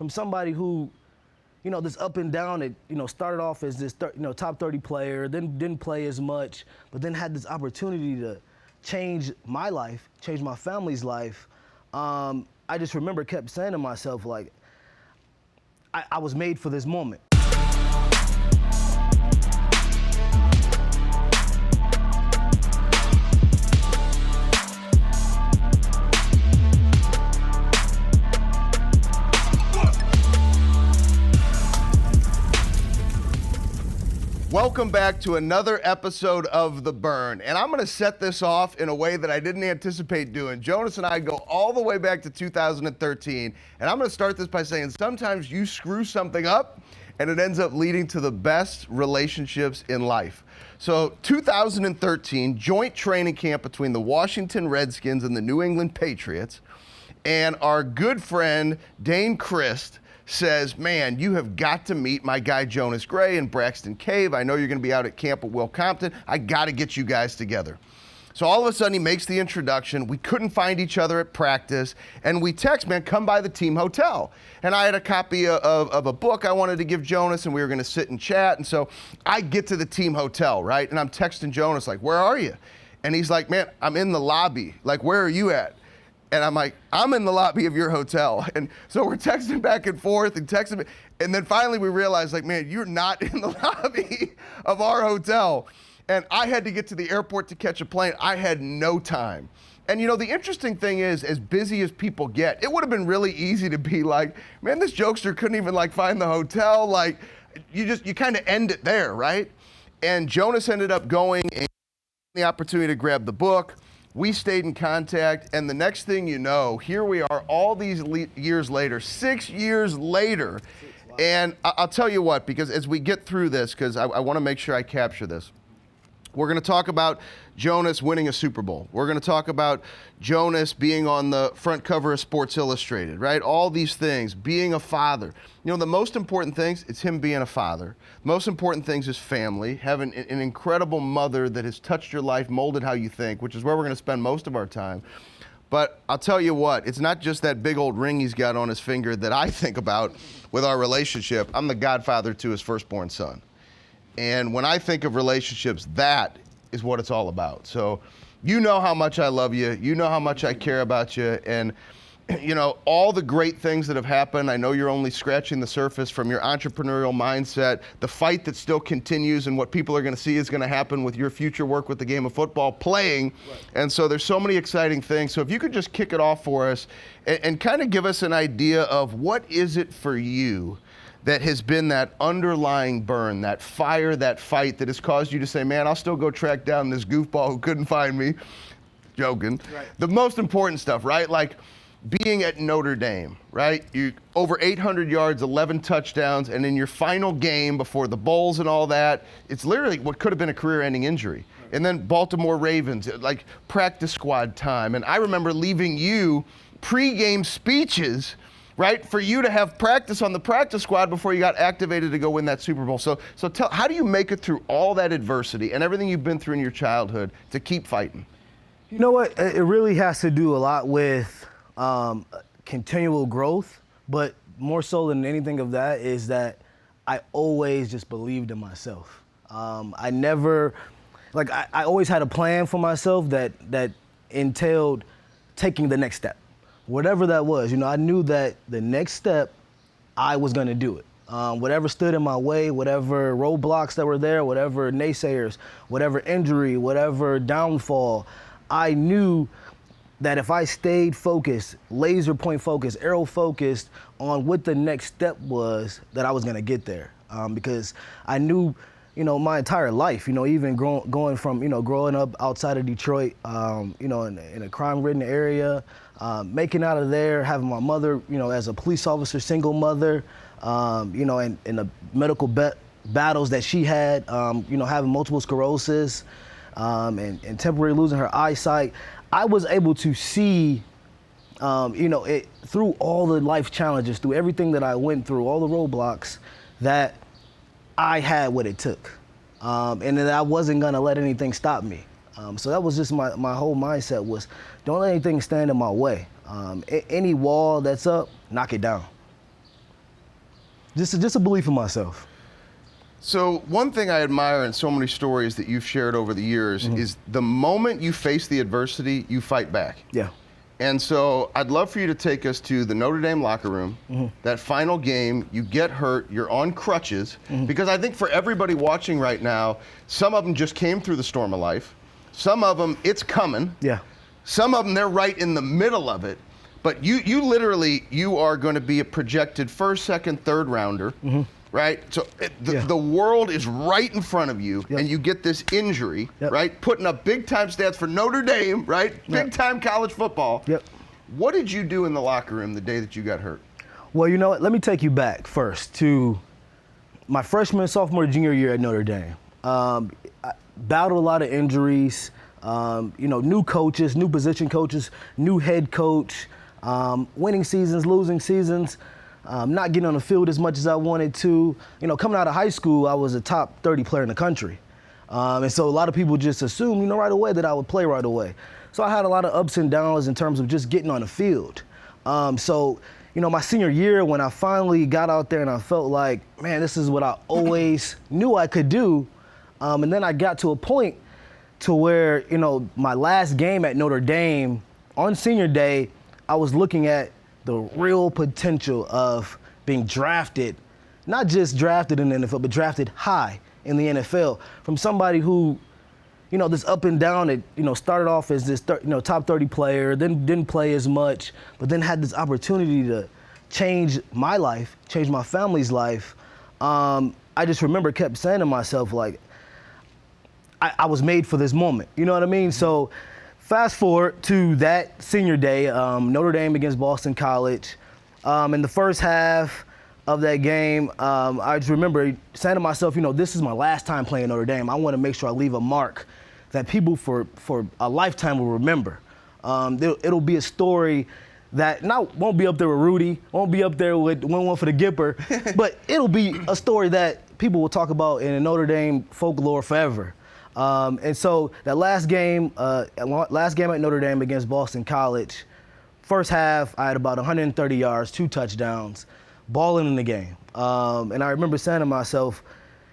from somebody who, this up and down, it, started off as this, top 30 player, then didn't play as much, but then had this opportunity to change my life, change my family's life. I just remember kept saying to myself, like, I was made for this moment. Welcome back to another episode of The Burn, and I'm going to set this off in a way that I didn't anticipate doing. Jonas and I go all the way back to 2013, and I'm going to start this by saying sometimes you screw something up, and it ends up leading to the best relationships in life. So 2013, joint training camp between the Washington Redskins and the New England Patriots, and our good friend Dane Christ says, man, you have got to meet my guy Jonas Gray in Braxton Cave. I know you're going to be out at camp at Will Compton. I got to get you guys together. So all of a sudden he makes the introduction. We couldn't find each other at practice, and we text, man, come by the team hotel. And I had a copy of a book I wanted to give Jonas, and we were going to sit and chat. And so I get to the team hotel, right? And I'm texting Jonas, like, where are you? And he's like, man, I'm in the lobby. Like, where are you at? And I'm like, I'm in the lobby of your hotel. And so we're texting back and forth and texting. And then finally we realized, like, man, you're not in the lobby of our hotel. And I had to get to the airport to catch a plane. I had no time. And the interesting thing is, as busy as people get, it would have been really easy to be like, man, this jokester couldn't even find the hotel. Like, you kind of end it there, right? And Jonas ended up going and the opportunity to grab the book. We stayed in contact, and the next thing you know, here we are all these years later, 6 years later. Wow. And I'll tell you what, because as we get through this, because I want to make sure I capture this, we're going to talk about Jonas winning a Super Bowl. We're going to talk about Jonas being on the front cover of Sports Illustrated, right? All these things, being a father. The most important things, it's him being a father. Most important things is family, having an incredible mother that has touched your life, molded how you think, which is where we're going to spend most of our time. But I'll tell you what, it's not just that big old ring he's got on his finger that I think about with our relationship. I'm the godfather to his firstborn son. And when I think of relationships, that is what it's all about. So you know how much I love you. You know how much I care about you. And, all the great things that have happened, I know you're only scratching the surface from your entrepreneurial mindset, the fight that still continues and what people are going to see is going to happen with your future work with the game of football, playing. Right. And so there's so many exciting things. So if you could just kick it off for us and kind of give us an idea of what is it for you that has been that underlying burn, that fire, that fight that has caused you to say, man, I'll still go track down this goofball who couldn't find me. Joking. Right. The most important stuff, right? Like being at Notre Dame, right? You over 800 yards, 11 touchdowns, and in your final game before the bowls and all that, it's literally what could have been a career-ending injury. Right. And then Baltimore Ravens, like practice squad time. And I remember leaving you pre-game speeches, right, for you to have practice on the practice squad before you got activated to go win that Super Bowl. So how do you make it through all that adversity and everything you've been through in your childhood to keep fighting? You know what? It really has to do a lot with continual growth, but more so than anything of that is that I always just believed in myself. I never, I always had a plan for myself that entailed taking the next step. Whatever that was, I knew that the next step, I was gonna do it. Whatever stood in my way, whatever roadblocks that were there, whatever naysayers, whatever injury, whatever downfall, I knew that if I stayed focused, laser point focused, arrow focused on what the next step was, that I was gonna get there. Because I knew, my entire life, even going from, growing up outside of Detroit, in a crime-ridden area, making out of there, having my mother, as a police officer, single mother, in the medical battles that she had, having multiple sclerosis, and temporarily losing her eyesight. I was able to see, through all the life challenges, through everything that I went through, all the roadblocks, that I had what it took, and that I wasn't gonna let anything stop me. So that was just my whole mindset was, don't let anything stand in my way. Any wall that's up, knock it down. Just a belief in myself. So one thing I admire in so many stories that you've shared over the years is the moment you face the adversity, you fight back. Yeah. And so I'd love for you to take us to the Notre Dame locker room, that final game, you get hurt, you're on crutches, because I think for everybody watching right now, some of them just came through the storm of life. Some of them, it's coming. Yeah. Some of them, they're right in the middle of it. But you literally, you are going to be a projected first, second, third rounder, right? So the world is right in front of you, and you get this injury, right? Putting up big-time stats for Notre Dame, right? Big-time college football. What did you do in the locker room the day that you got hurt? Well, you know what? Let me take you back first to my freshman, sophomore, junior year at Notre Dame. I battled a lot of injuries, new coaches, new position coaches, new head coach, winning seasons, losing seasons, not getting on the field as much as I wanted to. Coming out of high school, I was a top 30 player in the country. And so a lot of people just assumed, right away that I would play right away. So I had a lot of ups and downs in terms of just getting on the field. My senior year, when I finally got out there and I felt like, man, this is what I always knew I could do. And then I got to a point to where, my last game at Notre Dame on senior day, I was looking at the real potential of being drafted, not just drafted in the NFL, but drafted high in the NFL from somebody who, this up and down, it, started off as this, top 30 player, then didn't play as much, but then had this opportunity to change my life, change my family's life. I just kept saying to myself, like, I was made for this moment. You know what I mean? So fast forward to that senior day, Notre Dame against Boston College. In the first half of that game, I just remember saying to myself, this is my last time playing Notre Dame. I want to make sure I leave a mark that people for a lifetime will remember. It'll be a story that won't be up there with Rudy, won't be up there with one for the Gipper, but it'll be a story that people will talk about in Notre Dame folklore forever. And so that last game at Notre Dame against Boston College, first half, I had about 130 yards, 2 touchdowns, balling in the game. And I remember saying to myself,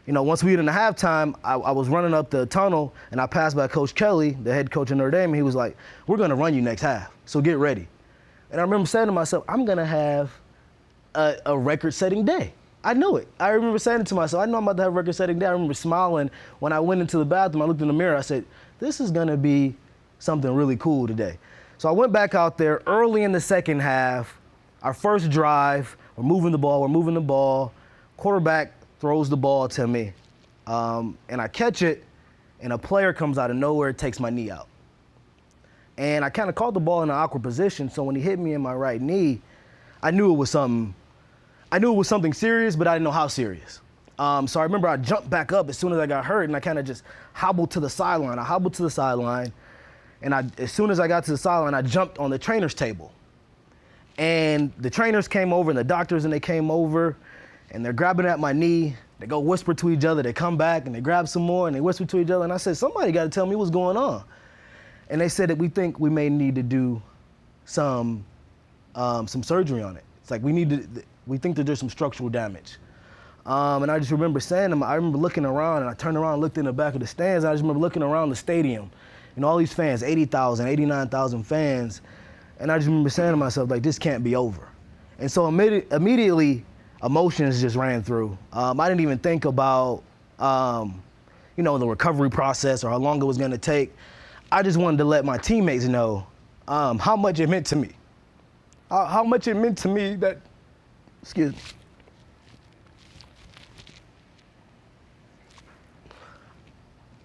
once we get into halftime, I was running up the tunnel and I passed by Coach Kelly, the head coach of Notre Dame, and he was like, we're going to run you next half, so get ready. And I remember saying to myself, I'm going to have a record-setting day. I knew it. I remember saying it to myself, I know I'm about to have a record-setting day. I remember smiling when I went into the bathroom. I looked in the mirror. I said, this is going to be something really cool today. So I went back out there early in the second half. Our first drive, we're moving the ball. Quarterback throws the ball to me, and I catch it, and a player comes out of nowhere, takes my knee out. And I kind of caught the ball in an awkward position, so when he hit me in my right knee, I knew it was something serious, but I didn't know how serious. So I remember I jumped back up as soon as I got hurt, and I kind of just hobbled to the sideline. And as soon as I got to the sideline, I jumped on the trainer's table. And the trainers came over, and the doctors, and they came over, and they're grabbing at my knee. They go whisper to each other. They come back, and they grab some more, and they whisper to each other. And I said, somebody got to tell me what's going on. And they said that we think we may need to do some surgery on it. It's like we think that there's some structural damage. And I just remember saying to them, I remember looking around, and I turned around and looked in the back of the stands. And I just remember looking around the stadium, all these fans, 80,000, 89,000 fans. And I just remember saying to myself, like, this can't be over. And so immediately, emotions just ran through. I didn't even think about, the recovery process or how long it was going to take. I just wanted to let my teammates know how much it meant to me. How much it meant to me that, excuse me.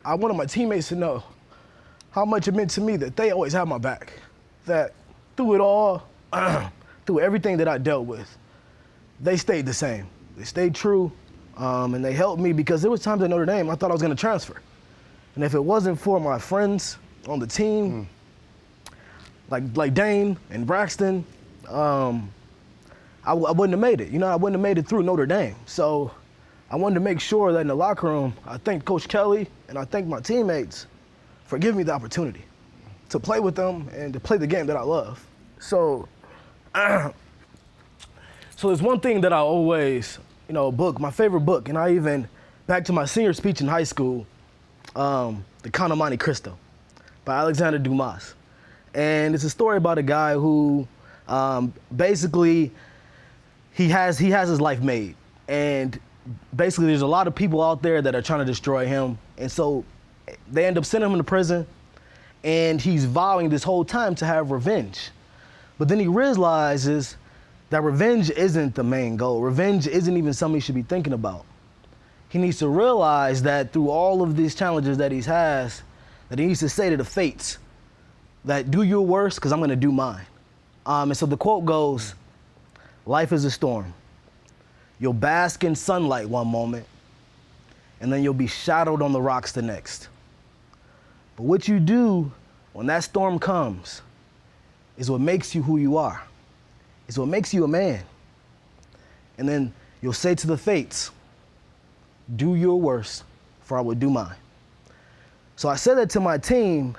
I wanted my teammates to know how much it meant to me that they always had my back. That through it all, through everything that I dealt with, they stayed the same. They stayed true, and they helped me because there was times at Notre Dame I thought I was going to transfer. And if it wasn't for my friends on the team, like Dane and Braxton, I wouldn't have made it. I wouldn't have made it through Notre Dame. So I wanted to make sure that in the locker room, I thanked Coach Kelly and I thanked my teammates for giving me the opportunity to play with them and to play the game that I love. So there's one thing that I always, a book, my favorite book, and I even, back to my senior speech in high school, The Count of Monte Cristo by Alexander Dumas. And it's a story about a guy who basically he has his life made. And basically there's a lot of people out there that are trying to destroy him. And so they end up sending him to prison, and he's vowing this whole time to have revenge. But then he realizes that revenge isn't the main goal. Revenge isn't even something he should be thinking about. He needs to realize that through all of these challenges that he has, that he needs to say to the fates that do your worst, because I'm going to do mine. And so the quote goes, life is a storm. You'll bask in sunlight one moment, and then you'll be shadowed on the rocks the next. But what you do when that storm comes is what makes you who you are. It's what makes you a man. And then you'll say to the fates, do your worst, for I will do mine. So I said that to my team,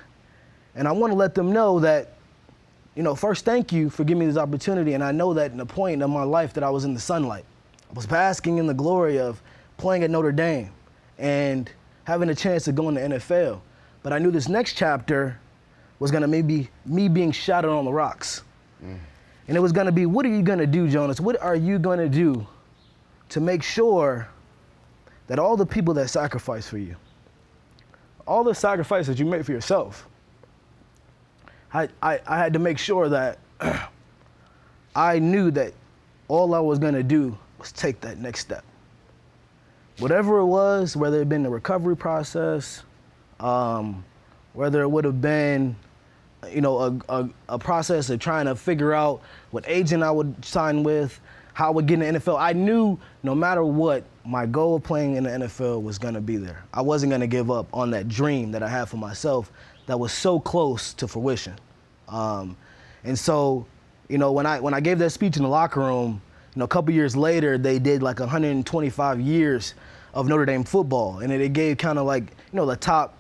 and I want to let them know that, first, thank you for giving me this opportunity. And I know that in a point in my life that I was in the sunlight. I was basking in the glory of playing at Notre Dame and having a chance to go in the NFL. But I knew this next chapter was going to maybe me being shadowed on the rocks. And it was going to be, what are you going to do, Jonas? What are you going to do to make sure that all the people that sacrifice for you, all the sacrifices that you make for yourself, I had to make sure that I knew that all I was going to do was take that next step. Whatever it was, whether it had been the recovery process, whether it would have been, a process of trying to figure out what agent I would sign with, how I would get in the NFL. I knew no matter what, my goal of playing in the NFL was going to be there. I wasn't going to give up on that dream that I had for myself that was so close to fruition. And so, when I gave that speech in the locker room, a couple years later, they did like 125 years of Notre Dame football. And it gave kind of like, the top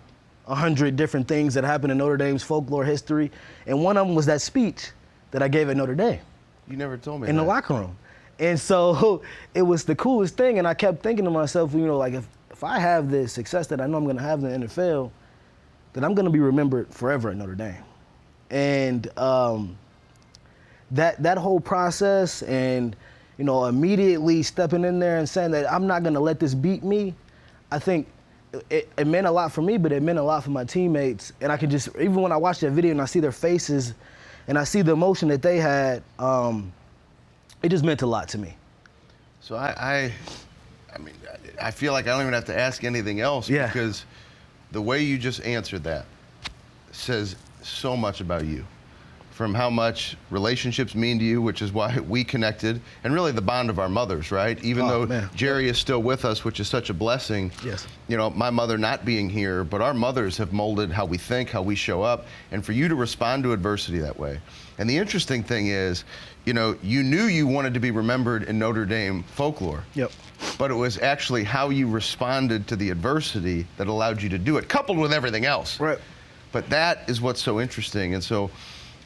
100 different things that happened in Notre Dame's folklore history. And one of them was that speech that I gave at Notre Dame. You never told me in that. the locker room. And so it was the coolest thing. And I kept thinking to myself, like if I have this success that I know I'm going to have in the NFL, then I'm going to be remembered forever at Notre Dame. And that whole process and, immediately stepping in there and saying that I'm not going to let this beat me, I think it meant a lot for me, but it meant a lot for my teammates. And I could just, even when I watch that video and I see their faces and I see the emotion that they had, it just meant a lot to me. So I feel like I don't even have to ask anything else because the way you just answered that says so much about you. From how much relationships mean to you, which is why we connected, and really the bond of our mothers, right? Even though Jerry is still with us, which is such a blessing. Yes. My mother not being here, but our mothers have molded how we think, how we show up, and for you to respond to adversity that way. And the interesting thing is, you knew you wanted to be remembered in Notre Dame folklore. Yep. But it was actually how you responded to the adversity that allowed you to do it, coupled with everything else. Right. But that is what's so interesting. And so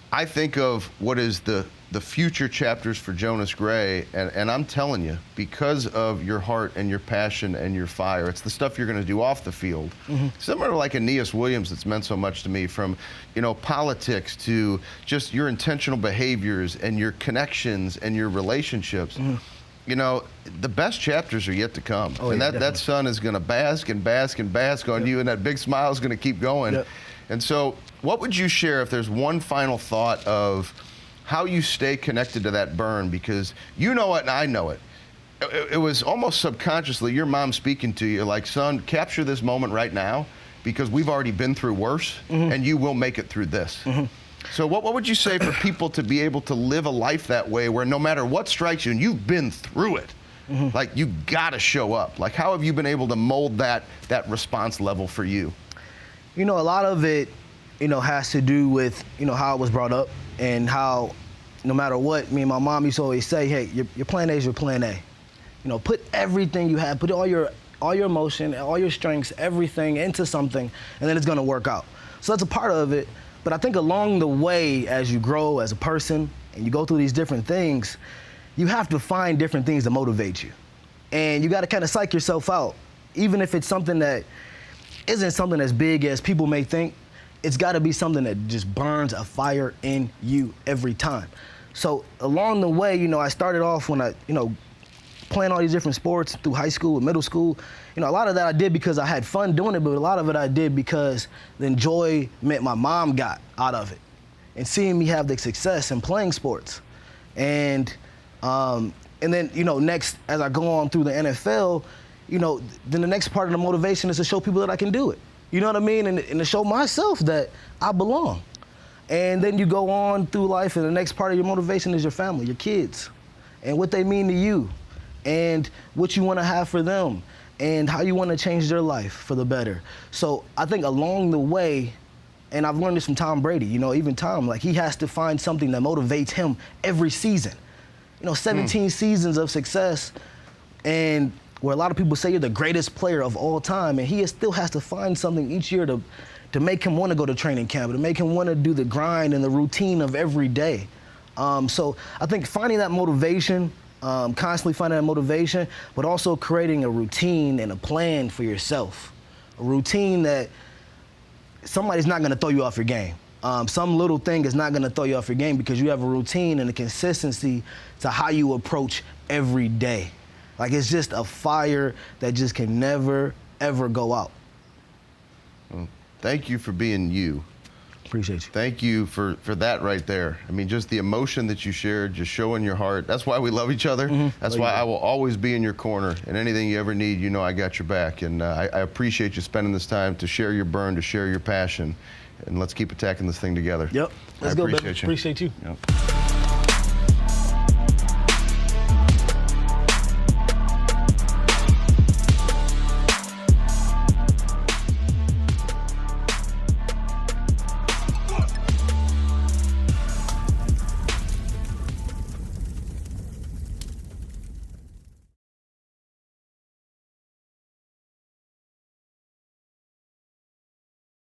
I think of what is the future chapters for Jonas Gray, and I'm telling you, because of your heart and your passion and your fire, it's the stuff you're going to do off the field. Similar to like Aeneas Williams that's meant so much to me, from politics to just your intentional behaviors and your connections and your relationships. The best chapters are yet to come. And that sun is going to bask and bask and bask on you, and that big smile is going to keep going. Yep. And so what would you share if there's one final thought of how you stay connected to that burn? Because you know it and I know it. It was almost subconsciously your mom speaking to you like, son, capture this moment right now because we've already been through worse and you will make it through this. So what would you say for people to be able to live a life that way where no matter what strikes you and you've been through it, like you gotta show up? Like how have you been able to mold that response level for you? A lot of it, has to do with, how I was brought up and how no matter what, me and my mom used to always say, hey, your plan A is your plan A. Put everything you have, put all your emotion, all your strengths, everything into something, and then it's gonna work out. So that's a part of it. But I think along the way, as you grow as a person and you go through these different things, you have to find different things to motivate you. And you got to kind of psych yourself out. Even if it's something that isn't something as big as people may think, it's got to be something that just burns a fire in you every time. So along the way, I started off when I, playing all these different sports through high school and middle school. A lot of that I did because I had fun doing it, but a lot of it I did because the enjoyment my mom got out of it and seeing me have the success in playing sports. And then, next, as I go on through the NFL, then the next part of the motivation is to show people that I can do it. You know what I mean? And to show myself that I belong. And then you go on through life, and the next part of your motivation is your family, your kids, and what they mean to you, and what you want to have for them, and how you want to change their life for the better. So I think along the way, and I've learned this from Tom Brady, even Tom, he has to find something that motivates him every season. 17 seasons of success, and where a lot of people say you're the greatest player of all time, and he still has to find something each year to make him want to go to training camp, to make him want to do the grind and the routine of every day. So I think finding that motivation, constantly finding that motivation, but also creating a routine and a plan for yourself. A routine that somebody's not going to throw you off your game. Some little thing is not going to throw you off your game because you have a routine and a consistency to how you approach every day. It's just a fire that just can never, ever go out. Well, thank you for being you. Appreciate you. Thank you for that right there. I mean, just the emotion that you shared, just showing your heart. That's why we love each other. Mm-hmm. That's why I will always be in your corner. And anything you ever need, I got your back. And I appreciate you spending this time to share your burn, to share your passion. And let's keep attacking this thing together. Yep. Let's go, baby. Appreciate you. Appreciate you. Yep.